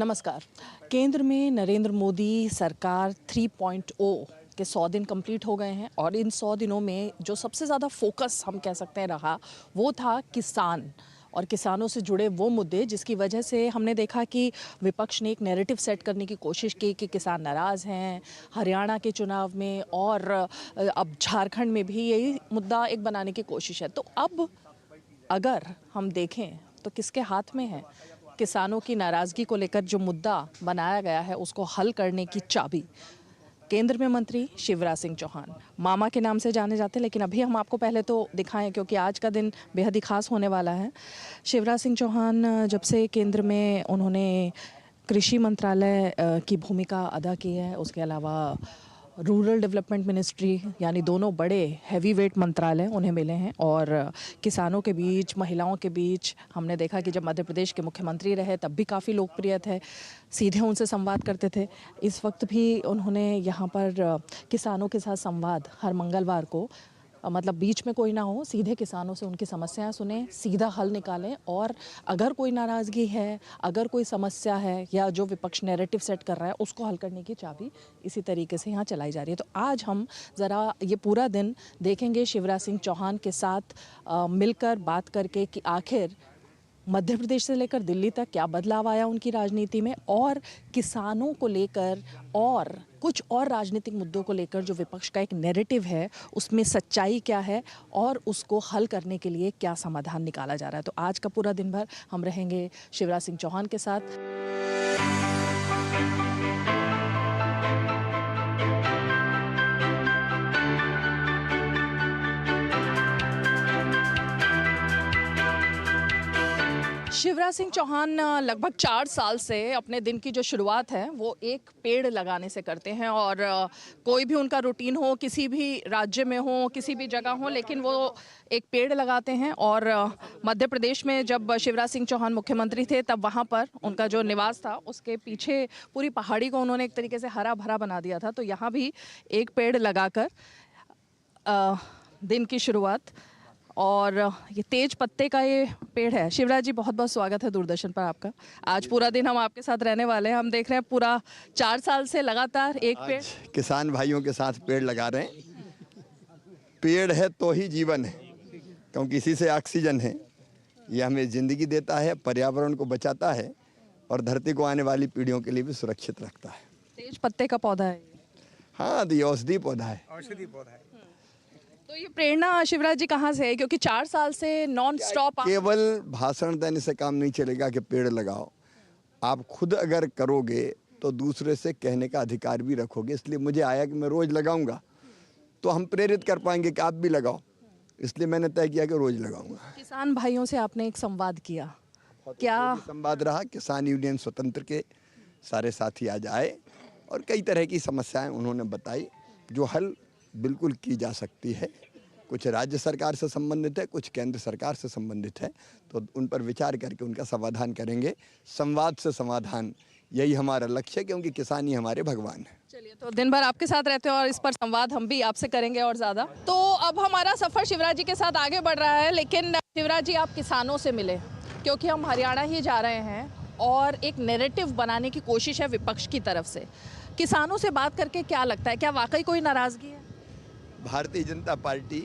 नमस्कार। केंद्र में नरेंद्र मोदी सरकार 3.0 के 100 दिन कंप्लीट हो गए हैं और इन 100 दिनों में जो सबसे ज़्यादा फोकस हम कह सकते हैं रहा वो था किसान और किसानों से जुड़े वो मुद्दे जिसकी वजह से हमने देखा कि विपक्ष ने एक नैरेटिव सेट करने की कोशिश की कि किसान नाराज़ हैं। हरियाणा के चुनाव में और अब झारखंड में भी यही मुद्दा एक बनाने की कोशिश है। तो अब अगर हम देखें तो किसके हाथ में है किसानों की नाराज़गी को लेकर जो मुद्दा बनाया गया है उसको हल करने की चाबी? केंद्र में मंत्री शिवराज सिंह चौहान मामा के नाम से जाने जाते हैं, लेकिन अभी हम आपको पहले तो दिखाएं क्योंकि आज का दिन बेहद ही खास होने वाला है। शिवराज सिंह चौहान जब से केंद्र में उन्होंने कृषि मंत्रालय की भूमिका अदा की है, उसके अलावा रूरल डेवलपमेंट मिनिस्ट्री यानी दोनों बड़े हैवी वेट मंत्रालय उन्हें मिले हैं और किसानों के बीच, महिलाओं के बीच हमने देखा कि जब मध्य प्रदेश के मुख्यमंत्री रहे तब भी काफ़ी लोकप्रिय थे, सीधे उनसे संवाद करते थे। इस वक्त भी उन्होंने यहाँ पर किसानों के साथ संवाद हर मंगलवार को, मतलब बीच में कोई ना हो, सीधे किसानों से उनकी समस्याएं सुने, सीधा हल निकालें और अगर कोई नाराज़गी है, अगर कोई समस्या है या जो विपक्ष नैरेटिव सेट कर रहा है उसको हल करने की चाबी इसी तरीके से यहाँ चलाई जा रही है। तो आज हम ज़रा ये पूरा दिन देखेंगे शिवराज सिंह चौहान के साथ मिलकर बात करके कि आखिर मध्य प्रदेश से लेकर दिल्ली तक क्या बदलाव आया उनकी राजनीति में और किसानों को लेकर और कुछ और राजनीतिक मुद्दों को लेकर जो विपक्ष का एक नैरेटिव है उसमें सच्चाई क्या है और उसको हल करने के लिए क्या समाधान निकाला जा रहा है। तो आज का पूरा दिन भर हम रहेंगे शिवराज सिंह चौहान के साथ। शिवराज सिंह चौहान लगभग 4 साल से अपने दिन की जो शुरुआत है वो एक पेड़ लगाने से करते हैं और कोई भी उनका रूटीन हो, किसी भी राज्य में हो, किसी भी जगह हो, लेकिन वो एक पेड़ लगाते हैं। और मध्य प्रदेश में जब शिवराज सिंह चौहान मुख्यमंत्री थे तब वहाँ पर उनका जो निवास था उसके पीछे पूरी पहाड़ी को उन्होंने एक तरीके से हरा भरा बना दिया था। तो यहाँ भी एक पेड़ लगाकर दिन की शुरुआत, और ये तेज पत्ते का ये पेड़ है। शिवराज जी, बहुत बहुत स्वागत है दूरदर्शन पर आपका। आज पूरा दिन हम आपके साथ रहने वाले हैं। हम देख रहे हैं पूरा 4 साल से लगातार एक पेड़ किसान भाइयों के साथ पेड़ लगा रहे हैं। पेड़ है तो ही जीवन है, क्योंकि इसी से ऑक्सीजन है। ये हमें ज़िंदगी देता है, पर्यावरण को बचाता है और धरती को आने वाली पीढ़ियों के लिए भी सुरक्षित रखता है। तेज पत्ते का पौधा है। हाँ, ये औषधि पौधा है। औषधि पौधा है। तो ये प्रेरणा शिवराज जी कहाँ से है? क्योंकि 4 साल से नॉन स्टॉप केवल भाषण देने से काम नहीं चलेगा कि पेड़ लगाओ। आप खुद अगर करोगे तो दूसरे से कहने का अधिकार भी रखोगे। इसलिए मुझे आया कि मैं रोज़ लगाऊंगा तो हम प्रेरित कर पाएंगे कि आप भी लगाओ। इसलिए मैंने तय किया कि रोज़ लगाऊंगा। किसान भाइयों से आपने एक संवाद किया, क्या संवाद रहा? किसान यूनियन स्वतंत्र के सारे साथी आज आए और कई तरह की समस्याएं उन्होंने बताई जो हल बिल्कुल की जा सकती है। कुछ राज्य सरकार से संबंधित है, कुछ केंद्र सरकार से संबंधित है, तो उन पर विचार करके उनका समाधान करेंगे। संवाद से समाधान, यही हमारा लक्ष्य है, क्योंकि किसान ही हमारे भगवान है। चलिए, तो दिन भर आपके साथ रहते हैं और इस पर संवाद हम भी आपसे करेंगे और ज़्यादा। तो अब हमारा सफ़र शिवराज जी के साथ आगे बढ़ रहा है, लेकिन शिवराज जी आप किसानों से मिले क्योंकि हम हरियाणा ही जा रहे हैं और एक नैरेटिव बनाने की कोशिश है विपक्ष की तरफ से। किसानों से बात करके क्या लगता है, क्या वाकई कोई नाराज़गी है? भारतीय जनता पार्टी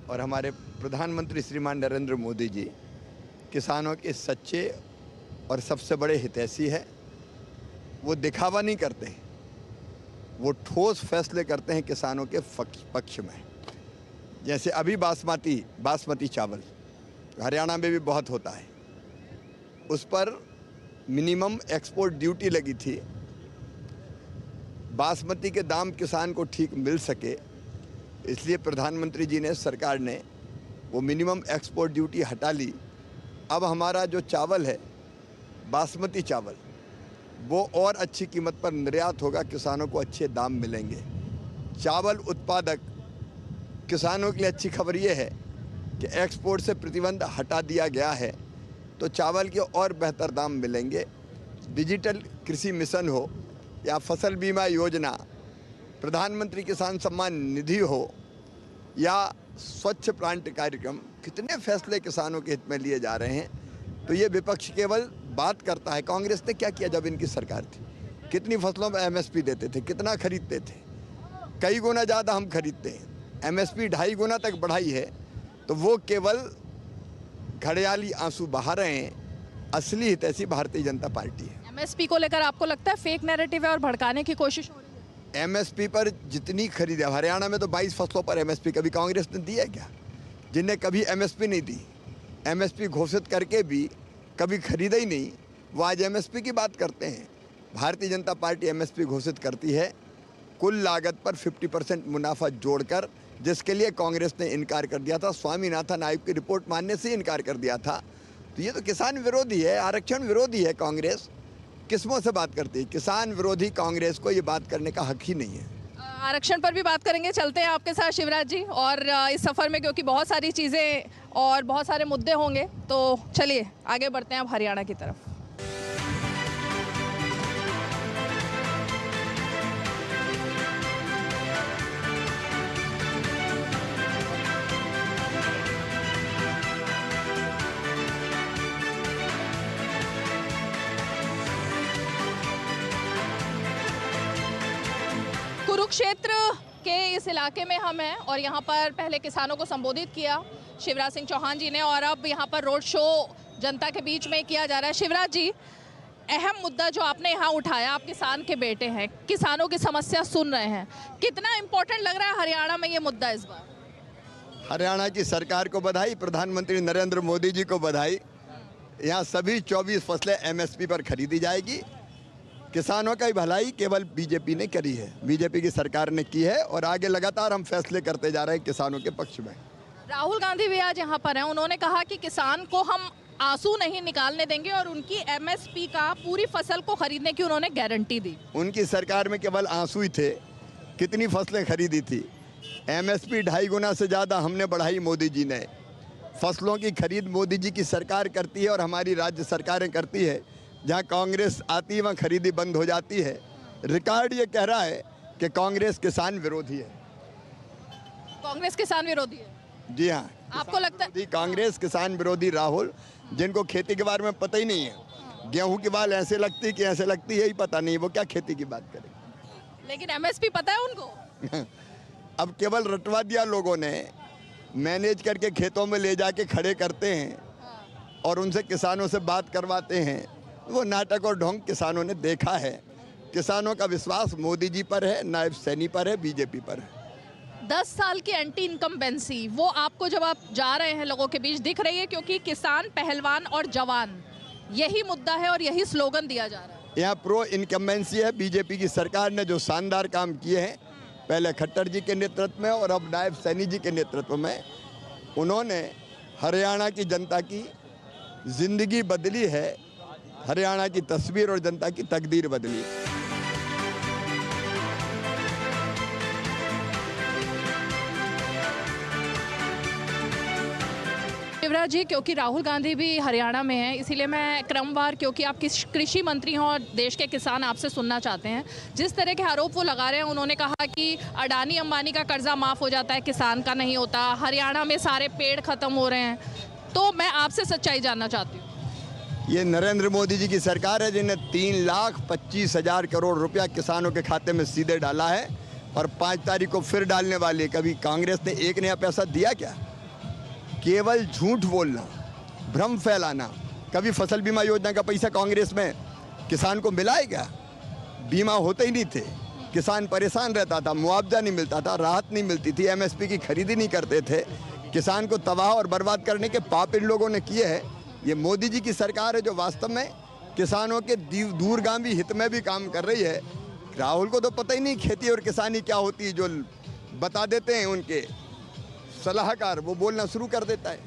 और हमारे प्रधानमंत्री श्रीमान नरेंद्र मोदी जी किसानों के सच्चे और सबसे बड़े हितैषी है। वो दिखावा नहीं करते, वो ठोस फैसले करते हैं किसानों के पक्ष में। जैसे अभी बासमती चावल हरियाणा में भी बहुत होता है, उस पर मिनिमम एक्सपोर्ट ड्यूटी लगी थी। बासमती के दाम किसान को ठीक मिल सके, इसलिए प्रधानमंत्री जी ने, सरकार ने वो मिनिमम एक्सपोर्ट ड्यूटी हटा ली। अब हमारा जो चावल है बासमती चावल, वो और अच्छी कीमत पर निर्यात होगा, किसानों को अच्छे दाम मिलेंगे। चावल उत्पादक किसानों के लिए अच्छी खबर ये है कि एक्सपोर्ट से प्रतिबंध हटा दिया गया है, तो चावल के और बेहतर दाम मिलेंगे। डिजिटल कृषि मिशन हो या फसल बीमा योजना, प्रधानमंत्री किसान सम्मान निधि हो या स्वच्छ प्लांट कार्यक्रम, कितने फैसले किसानों के हित में लिए जा रहे हैं। तो ये विपक्ष केवल बात करता है। कांग्रेस ने क्या किया जब इनकी सरकार थी? कितनी फसलों में एमएसपी देते थे, कितना खरीदते थे? कई गुना ज़्यादा हम खरीदते हैं। एमएसपी 2.5 गुना तक बढ़ाई है, तो वो केवल घड़ियाली आंसू बहा रहे हैं। असली हितैषी भारतीय जनता पार्टी है। एमएसपी को लेकर आपको लगता है फेक नैरेटिव है और भड़काने की कोशिश हो रही है? एमएसपी पर जितनी खरीद है, हरियाणा में तो 22 फसलों पर एमएसपी कभी कांग्रेस ने दी है क्या? जिनने कभी एमएसपी नहीं दी, एमएसपी घोषित करके भी कभी खरीदा ही नहीं, वो आज एमएसपी की बात करते हैं। भारतीय जनता पार्टी एमएसपी घोषित करती है कुल लागत पर 50% मुनाफा जोड़कर, जिसके लिए कांग्रेस ने इनकार कर दिया था। स्वामीनाथन आयोग की रिपोर्ट मानने से इनकार कर दिया था। तो ये तो किसान विरोधी है, आरक्षण विरोधी है। कांग्रेस किस्मों से बात करती है? किसान विरोधी कांग्रेस को ये बात करने का हक ही नहीं है। आरक्षण पर भी बात करेंगे, चलते हैं आपके साथ शिवराज जी। और इस सफ़र में क्योंकि बहुत सारी चीज़ें और बहुत सारे मुद्दे होंगे, तो चलिए आगे बढ़ते हैं अब हरियाणा की तरफ। कुरुक्षेत्र के इस इलाके में हम हैं और यहाँ पर पहले किसानों को संबोधित किया शिवराज सिंह चौहान जी ने, और अब यहाँ पर रोड शो जनता के बीच में किया जा रहा है। शिवराज जी, अहम मुद्दा जो आपने यहाँ उठाया, आप किसान के बेटे हैं, किसानों की समस्या सुन रहे हैं, कितना इम्पोर्टेंट लग रहा है हरियाणा में ये मुद्दा इस बार? हरियाणा की सरकार को बधाई, प्रधानमंत्री नरेंद्र मोदी जी को बधाई। यहाँ सभी 24 फसलें एमएसपी पर खरीदी जाएगी। किसानों की भलाई केवल बीजेपी ने करी है, बीजेपी की सरकार ने की है, और आगे लगातार हम फैसले करते जा रहे हैं किसानों के पक्ष में। राहुल गांधी भी आज यहाँ पर हैं, उन्होंने कहा कि किसान को हम आंसू नहीं निकालने देंगे और उनकी एमएसपी का पूरी फसल को खरीदने की उन्होंने गारंटी दी। उनकी सरकार में केवल आंसू ही थे। कितनी फसलें खरीदी थी? एमएसपी 2.5 गुना से ज़्यादा हमने बढ़ाई मोदी जी ने। फसलों की खरीद मोदी जी की सरकार करती है और हमारी राज्य सरकारें करती है। जहाँ कांग्रेस आती है वहाँ खरीदी बंद हो जाती है। रिकॉर्ड ये कह रहा है कि कांग्रेस किसान विरोधी है। कांग्रेस किसान विरोधी है? जी हाँ। आपको लगता है? कांग्रेस किसान विरोधी राहुल, जिनको खेती के बारे में पता ही नहीं है। गेहूं की बाल ऐसे लगती कि ऐसे लगती है ही पता नहीं, वो क्या खेती की बात करें। लेकिन एमएसपी पता है उनको। अब केवल रटवा दिया लोगों ने, मैनेज करके खेतों में ले जाके खड़े करते हैं और उनसे किसानों से बात करवाते हैं। वो नाटक और ढोंग किसानों ने देखा है। किसानों का विश्वास मोदी जी पर है, नायब सैनी पर है, बीजेपी पर है। 10 साल की एंटी इनकम्बेंसी, वो आपको जब आप जा रहे हैं लोगों के बीच दिख रही है? क्योंकि किसान, पहलवान और जवान, यही मुद्दा है और यही स्लोगन दिया जा रहा है। यहाँ प्रो इनकम्बेंसी है। बीजेपी की सरकार ने जो शानदार काम किए हैं, पहले खट्टर जी के नेतृत्व में और अब नायब सैनी जी के नेतृत्व में, उन्होंने हरियाणा की जनता की जिंदगी बदली है। हरियाणा की तस्वीर और जनता की तकदीर बदली। शिवराज जी, क्योंकि राहुल गांधी भी हरियाणा में है, इसीलिए मैं क्रमवार, क्योंकि आप कृषि मंत्री हैं और देश के किसान आपसे सुनना चाहते हैं। जिस तरह के आरोप वो लगा रहे हैं, उन्होंने कहा कि अडानी अंबानी का कर्जा माफ़ हो जाता है, किसान का नहीं होता, हरियाणा में सारे पेड़ ख़त्म हो रहे हैं। तो मैं आपसे सच्चाई जानना चाहती हूँ। ये नरेंद्र मोदी जी की सरकार है जिन्हें 3,25,000 करोड़ रुपया किसानों के खाते में सीधे डाला है और 5 तारीख को फिर डालने वाली है। कभी कांग्रेस ने एक नया पैसा दिया क्या? केवल झूठ बोलना, भ्रम फैलाना। कभी फसल बीमा योजना का पैसा कांग्रेस में किसान को मिला है क्या? बीमा होते ही नहीं थे, किसान परेशान रहता था, मुआवजा नहीं मिलता था, राहत नहीं मिलती थी, एमएसपी की खरीदी नहीं करते थे। किसान को तबाह और बर्बाद करने के पाप इन लोगों ने किए हैं। ये मोदी जी की सरकार है जो वास्तव में किसानों के दूरगामी हित में भी काम कर रही है। राहुल को तो पता ही नहीं खेती और किसानी क्या होती है, जो बता देते हैं उनके सलाहकार, वो बोलना शुरू कर देता है।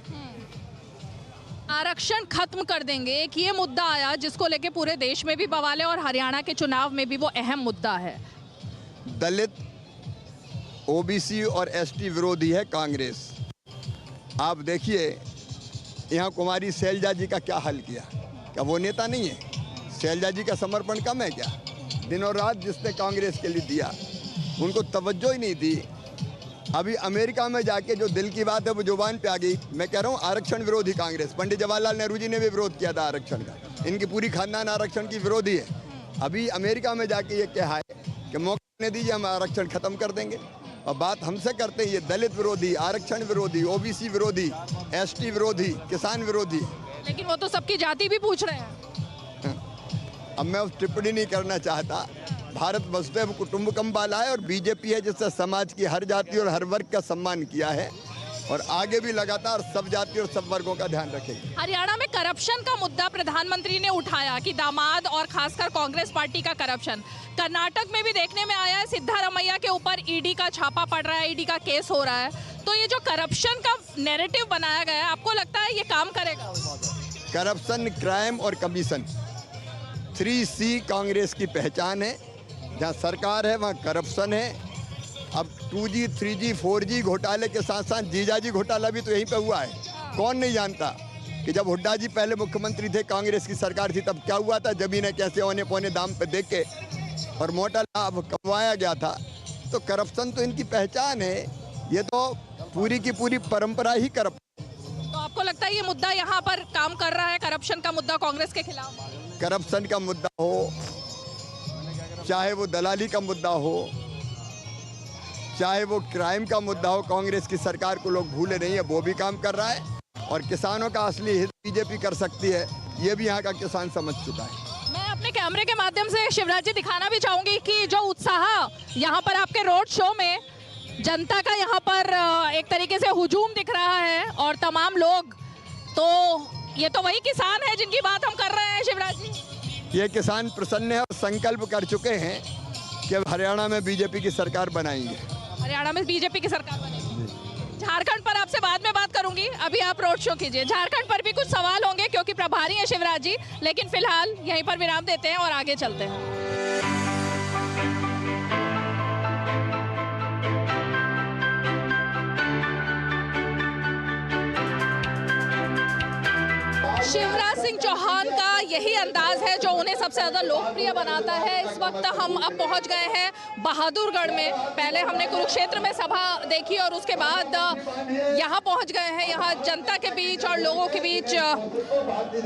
आरक्षण खत्म कर देंगे, एक ये मुद्दा आया जिसको लेके पूरे देश में भी बवाल है और हरियाणा के चुनाव में भी वो अहम मुद्दा है। दलित, ओबीसी और एसटी विरोधी है कांग्रेस। आप देखिए यहाँ कुमारी शैलजा जी का क्या हाल किया। क्या वो नेता नहीं है? शैलजा जी का समर्पण कम है क्या? दिनों रात जिसने कांग्रेस के लिए दिया, उनको तवज्जो ही नहीं दी। अभी अमेरिका में जाके जो दिल की बात है वो जुबान पे आ गई। मैं कह रहा हूँ आरक्षण विरोधी कांग्रेस, पंडित जवाहरलाल नेहरू जी ने भी विरोध किया था आरक्षण का। इनकी पूरी खानदान आरक्षण की विरोधी है। अभी अमेरिका में जाके ये कहा है कि मौका दीजिए, हम आरक्षण खत्म कर देंगे। और बात हमसे करते हैं ये दलित विरोधी, आरक्षण विरोधी, ओबीसी विरोधी, एसटी विरोधी, किसान विरोधी। लेकिन वो तो सबकी जाति भी पूछ रहे हैं। अब मैं उस टिप्पणी नहीं करना चाहता। भारत वसुधैव कुटुंबकम वाला है और बीजेपी है जिससे समाज की हर जाति और हर वर्ग का सम्मान किया है और आगे भी लगातार सब जाति और सब वर्गों का ध्यान रखेगी। हरियाणा में करप्शन का मुद्दा प्रधानमंत्री ने उठाया कि दामाद और खासकर कांग्रेस पार्टी का करप्शन। कर्नाटक में भी देखने में आया है, सिद्धारमैया के ऊपर ईडी का छापा पड़ रहा है, ईडी का केस हो रहा है। तो ये जो करप्शन का नैरेटिव बनाया गया है, आपको लगता है ये काम करेगा? करप्शन, क्राइम और कमीशन, 3C कांग्रेस की पहचान है। जहाँ सरकार है वहाँ करप्शन है। अब 2G, 3G, 4G घोटाले के साथ साथ जीजाजी घोटाला भी तो यहीं पे हुआ है। कौन नहीं जानता कि जब हुड्डा जी पहले मुख्यमंत्री थे, कांग्रेस की सरकार थी, तब क्या हुआ था, जमीनें कैसे औने पौने दाम पे देके और मोटा लाभ कमवाया गया था। तो करप्शन तो इनकी पहचान है। ये तो पूरी की पूरी परंपरा ही करप्शन। तो आपको लगता है ये मुद्दा यहाँ पर काम कर रहा है, करप्शन का मुद्दा कांग्रेस के खिलाफ? करप्शन का मुद्दा हो, चाहे वो दलाली का मुद्दा हो, चाहे वो क्राइम का मुद्दा हो, कांग्रेस की सरकार को लोग भूले नहीं है, वो भी काम कर रहा है। और किसानों का असली हित बीजेपी कर सकती है, ये भी यहाँ का किसान समझ चुका है। मैं अपने कैमरे के माध्यम से शिवराज जी दिखाना भी चाहूंगी कि जो उत्साह यहाँ पर आपके रोड शो में जनता का यहाँ पर एक तरीके से हुजूम दिख रहा है और तमाम लोग, तो ये तो वही किसान है जिनकी बात हम कर रहे हैं शिवराज जी। ये किसान प्रसन्न है और संकल्प कर चुके हैं कि हरियाणा में बीजेपी की सरकार बनाएंगे। हरियाणा में बीजेपी की सरकार बनेगी। झारखंड पर आपसे बाद में बात करूंगी, अभी आप रोड शो कीजिए। झारखंड पर भी कुछ सवाल होंगे क्योंकि प्रभारी हैं शिवराज जी, लेकिन फिलहाल यहीं पर विराम देते हैं और आगे चलते हैं। शिवराज सिंह चौहान का यही अंदाज है जो उन्हें सबसे ज़्यादा लोकप्रिय बनाता है। इस वक्त हम अब पहुंच गए हैं बहादुरगढ़ में। पहले हमने कुरुक्षेत्र में सभा देखी और उसके बाद यहाँ पहुंच गए हैं। यहाँ जनता के बीच और लोगों के बीच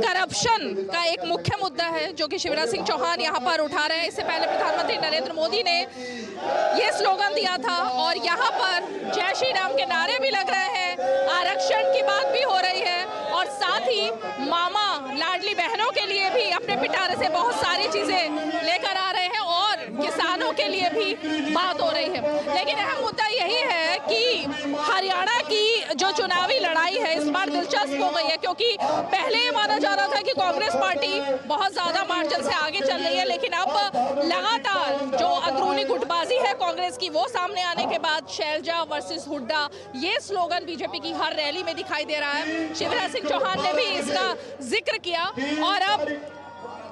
करप्शन का एक मुख्य मुद्दा है जो कि शिवराज सिंह चौहान यहाँ पर उठा रहे हैं। इससे पहले प्रधानमंत्री नरेंद्र मोदी ने ये स्लोगन दिया था और यहाँ पर जय श्री राम के नारे भी लग रहे हैं, आरक्षण की बात भी हो रही है और साथ ही मामा लाडली बहनों के लिए भी अपने पिटारे से बहुत सारी चीजें लेकर आ रहे हैं और किसानों के लिए भी बात हो रही है। लेकिन अहम मुद्दा यही है कि हरियाणा की जो चुनावी लड़ाई है इस बार दिलचस्प हो गई है, क्योंकि पहले ये माना जा रहा था कि कांग्रेस पार्टी बहुत ज्यादा मार्जिन से आगे चल रही है, लेकिन अब लगातार जो अंदरूनी गुटबाजी है कांग्रेस की वो सामने आने के बाद शैलजा वर्सेस हुड्डा ये स्लोगन बीजेपी की हर रैली में दिखाई दे रहा है। शिवराज सिंह चौहान ने भी इसका जिक्र किया और अब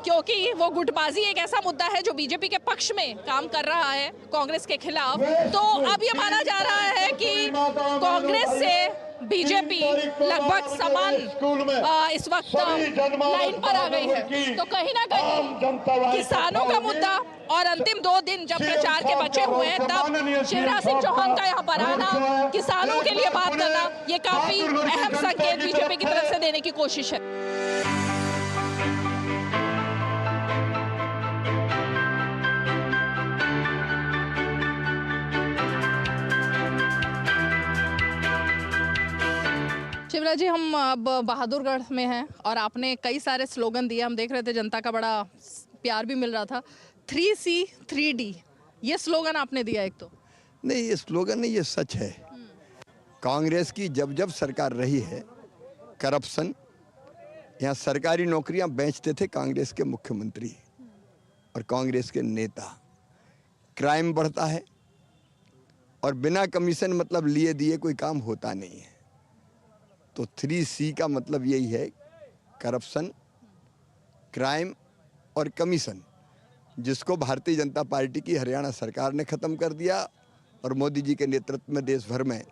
क्योंकि वो गुटबाजी एक ऐसा मुद्दा है जो बीजेपी के पक्ष में काम कर रहा है कांग्रेस के खिलाफ, तो अब ये माना जा रहा है कि कांग्रेस से बीजेपी लगभग समान इस वक्त लाइन पर आ गई है। तो कहीं ना कहीं किसानों का मुद्दा और अंतिम 2 दिन जब प्रचार के बचे हुए हैं तब शिवराज सिंह चौहान का यहाँ पर आना, किसानों के लिए बात करना, ये काफी अहम संकेत बीजेपी की तरफ से देने की कोशिश है। शिवराज जी, हम अब बहादुरगढ़ में हैं और आपने कई सारे स्लोगन दिए, हम देख रहे थे जनता का बड़ा प्यार भी मिल रहा था। 3C 3D ये स्लोगन आपने दिया एक तो। नहीं, ये स्लोगन नहीं, ये सच है। कांग्रेस की जब जब सरकार रही है, करप्शन, यहाँ सरकारी नौकरियां बेचते थे कांग्रेस के मुख्यमंत्री और कांग्रेस के नेता। क्राइम बढ़ता है और बिना कमीशन मतलब लिए दिए कोई काम होता नहीं है। तो 3C का मतलब यही है, करप्शन, क्राइम और कमीशन, जिसको भारतीय जनता पार्टी की हरियाणा सरकार ने ख़त्म कर दिया और मोदी जी के नेतृत्व में देश भर में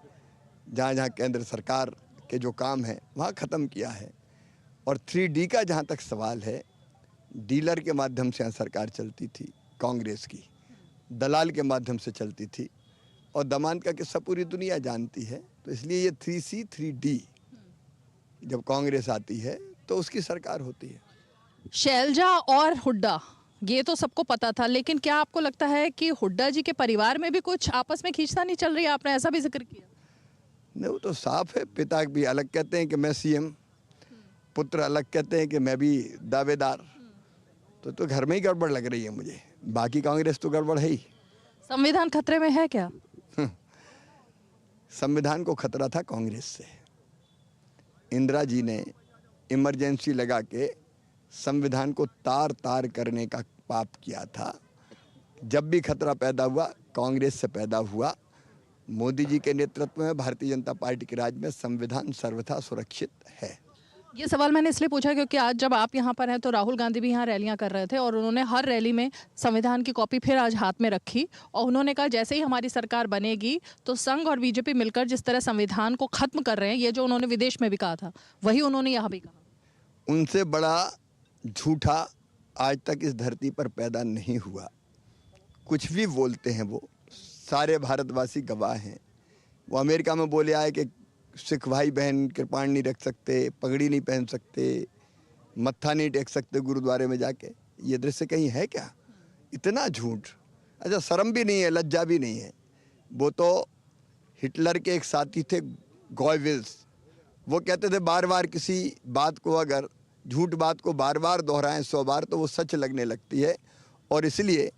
जहाँ जहाँ केंद्र सरकार के जो काम है वहाँ ख़त्म किया है। और 3D का जहाँ तक सवाल है, डीलर के माध्यम से यहाँ सरकार चलती थी कांग्रेस की, दलाल के माध्यम से चलती थी। और दामाद का किस्सा पूरी दुनिया जानती है। तो इसलिए ये 3C 3D जब कांग्रेस आती है तो उसकी सरकार होती है। शैलजा और हुड्डा, ये तो सबको पता था, लेकिन क्या आपको लगता है कि हुड्डा जी के परिवार में भी कुछ आपस में खींचतानी चल रही है? आपने ऐसा भी जिक्र किया। नहीं, वो तो साफ है। पिता भी अलग कहते हैं कि मैं CM, पुत्र अलग कहते हैं कि मैं भी दावेदार। तो घर में ही गड़बड़ लग रही है मुझे। बाकी कांग्रेस तो गड़बड़ है ही। संविधान खतरे में है क्या? संविधान को खतरा था कांग्रेस से। इंदिरा जी ने इमरजेंसी लगा के संविधान को तार तार करने का पाप किया था। जब भी खतरा पैदा हुआ कांग्रेस से पैदा हुआ। मोदी जी के नेतृत्व में भारतीय जनता पार्टी के राज में संविधान सर्वथा सुरक्षित है। ये सवाल मैंने इसलिए पूछा क्योंकि आज जब आप यहाँ पर हैं तो राहुल गांधी भी यहाँ रैलियाँ कर रहे थे और उन्होंने हर रैली में संविधान की कॉपी फिर आज हाथ में रखी और उन्होंने कहा जैसे ही हमारी सरकार बनेगी तो संघ और बीजेपी मिलकर जिस तरह संविधान को खत्म कर रहे हैं, ये जो उन्होंने विदेश में भी कहा था वही उन्होंने यहाँ भी कहा। उनसे बड़ा झूठा आज तक इस धरती पर पैदा नहीं हुआ। कुछ भी बोलते हैं वो, सारे भारतवासी गवाह हैं। वो अमेरिका में बोले आए कि सिख भाई बहन कृपाण नहीं रख सकते, पगड़ी नहीं पहन सकते, मत्था नहीं टेक सकते गुरुद्वारे में जाके। ये दृश्य कहीं है क्या? इतना झूठ। अच्छा, शर्म भी नहीं है, लज्जा भी नहीं है। वो तो हिटलर के एक साथी थे गॉयविल्स। वो कहते थे बार बार किसी बात को, अगर झूठ बात को बार बार दोहराएं 100 बार तो वो सच लगने लगती है। और इसलिए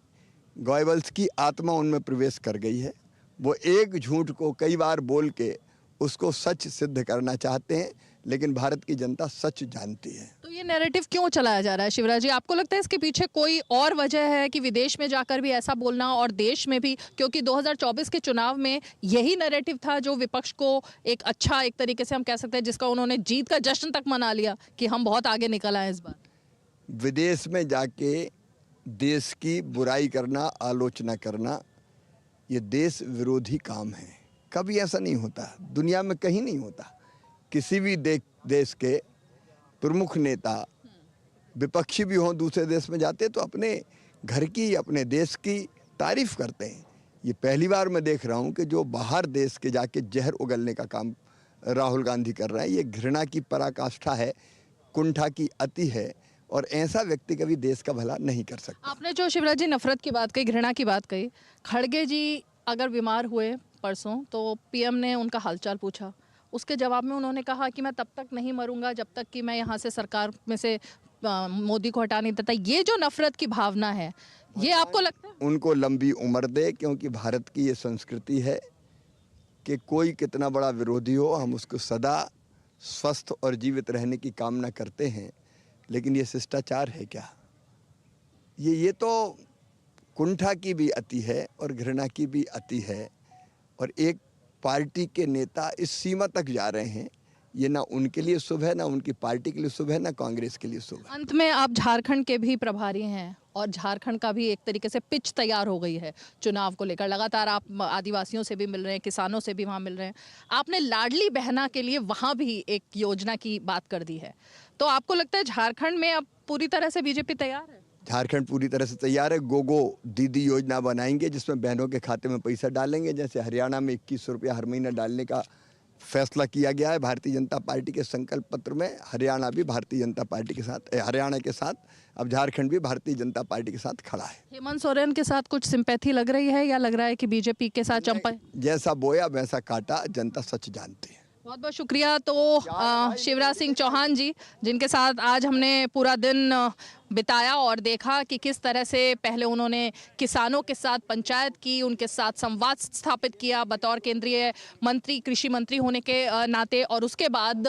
गॉयविल्स की आत्मा उनमें प्रवेश कर गई है। वो एक झूठ को कई बार बोल के उसको सच सिद्ध करना चाहते हैं, लेकिन भारत की जनता सच जानती है। तो ये नैरेटिव क्यों चलाया जा रहा है शिवराज जी? आपको लगता है इसके पीछे कोई और वजह है कि विदेश में जाकर भी ऐसा बोलना और देश में भी? क्योंकि 2024 के चुनाव में यही नैरेटिव था जो विपक्ष को एक अच्छा, एक तरीके से हम कह सकते हैं, जिसका उन्होंने जीत का जश्न तक मना लिया कि हम बहुत आगे निकल आए इस बार। विदेश में जाके देश की बुराई करना, आलोचना करना, ये देश विरोधी काम है। कभी ऐसा नहीं होता, दुनिया में कहीं नहीं होता। किसी भी देश के प्रमुख नेता विपक्षी भी हों, दूसरे देश में जाते तो अपने घर की, अपने देश की तारीफ करते हैं। ये पहली बार मैं देख रहा हूँ कि जो बाहर देश के जाके जहर उगलने का काम राहुल गांधी कर रहे हैं। ये घृणा की पराकाष्ठा है, कुंठा की अति है, और ऐसा व्यक्ति कभी देश का भला नहीं कर सकता। आपने जो शिवराज जी नफरत की बात कही, घृणा की बात कही, खड़गे जी अगर बीमार हुए परसों तो पीएम ने उनका हालचाल पूछा। उसके जवाब में उन्होंने कहा कि मैं तब तक नहीं मरूंगा जब तक कि मैं यहाँ से सरकार में से मोदी को हटा नहीं देता। ये जो नफरत की भावना है, ये आपको लगता है? उनको लंबी उम्र दे, क्योंकि भारत की ये संस्कृति है कि कोई कितना बड़ा विरोधी हो, हम उसको सदा स्वस्थ और जीवित रहने की कामना करते हैं। लेकिन ये शिष्टाचार है क्या? ये तो कुंठा की भी अति है और घृणा की भी अति है। और एक पार्टी के नेता इस सीमा तक जा रहे हैं, ये ना उनके लिए शुभ है, ना उनकी पार्टी के लिए शुभ है, ना कांग्रेस के लिए शुभ है। अंत में आप झारखंड के भी प्रभारी हैं और झारखंड का भी एक तरीके से पिच तैयार हो गई है चुनाव को लेकर। लगातार आप आदिवासियों से भी मिल रहे हैं, किसानों से भी वहाँ मिल रहे हैं। आपने लाडली बहना के लिए वहाँ भी एक योजना की बात कर दी है, तो आपको लगता है झारखंड में अब पूरी तरह से बीजेपी तैयार है? झारखंड पूरी तरह से तैयार है। गोगो दीदी योजना बनाएंगे जिसमें बहनों के खाते में पैसा डालेंगे। जैसे हरियाणा में 2100 रुपया हर महीना डालने का फैसला किया गया है भारतीय जनता पार्टी के संकल्प पत्र में। हरियाणा भी भारतीय जनता पार्टी के साथ, हरियाणा के साथ अब झारखंड भी भारतीय जनता पार्टी के साथ खड़ा है। हेमंत सोरेन के साथ कुछ सिंपैथी लग रही है या लग रहा है कि बीजेपी के साथ चंपा? जैसा बोया वैसा काटा, जनता सच जानती है। बहुत बहुत शुक्रिया। तो शिवराज सिंह चौहान जी, जिनके साथ आज हमने पूरा दिन बिताया और देखा कि किस तरह से पहले उन्होंने किसानों के साथ पंचायत की, उनके साथ संवाद स्थापित किया बतौर केंद्रीय मंत्री, कृषि मंत्री होने के नाते, और उसके बाद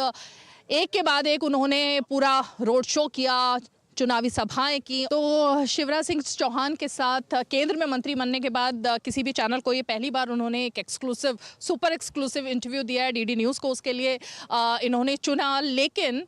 एक के बाद एक उन्होंने पूरा रोड शो किया, चुनावी सभाएं की। तो शिवराज सिंह चौहान के साथ केंद्र में मंत्री बनने के बाद किसी भी चैनल को ये पहली बार उन्होंने एक एक्सक्लूसिव, सुपर एक्सक्लूसिव इंटरव्यू दिया है डीडी न्यूज़ को। उसके लिए इन्होंने चुना, लेकिन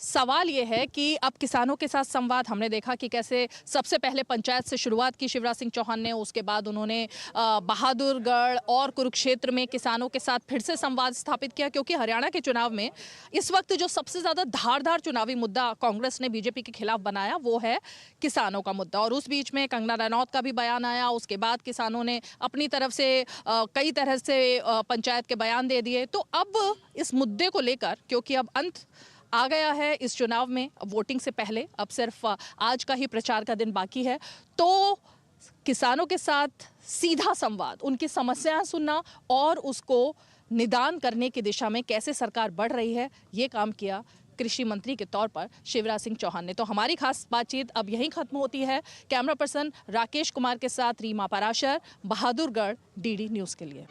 सवाल ये है कि अब किसानों के साथ संवाद, हमने देखा कि कैसे सबसे पहले पंचायत से शुरुआत की शिवराज सिंह चौहान ने, उसके बाद उन्होंने बहादुरगढ़ और कुरुक्षेत्र में किसानों के साथ फिर से संवाद स्थापित किया, क्योंकि हरियाणा के चुनाव में इस वक्त जो सबसे ज़्यादा धारदार चुनावी मुद्दा कांग्रेस ने बीजेपी के खिलाफ बनाया वो है किसानों का मुद्दा। और उस बीच में कंगना रनौत का भी बयान आया, उसके बाद किसानों ने अपनी तरफ से कई तरह से पंचायत के बयान दे दिए। तो अब इस मुद्दे को लेकर, क्योंकि अब अंत आ गया है इस चुनाव में, अब वोटिंग से पहले अब सिर्फ आज का ही प्रचार का दिन बाकी है, तो किसानों के साथ सीधा संवाद, उनकी समस्याएं सुनना और उसको निदान करने की दिशा में कैसे सरकार बढ़ रही है, ये काम किया कृषि मंत्री के तौर पर शिवराज सिंह चौहान ने। तो हमारी खास बातचीत अब यहीं खत्म होती है। कैमरा पर्सन राकेश कुमार के साथ रीमा पराशर, बहादुरगढ़, डीडी न्यूज़ के लिए।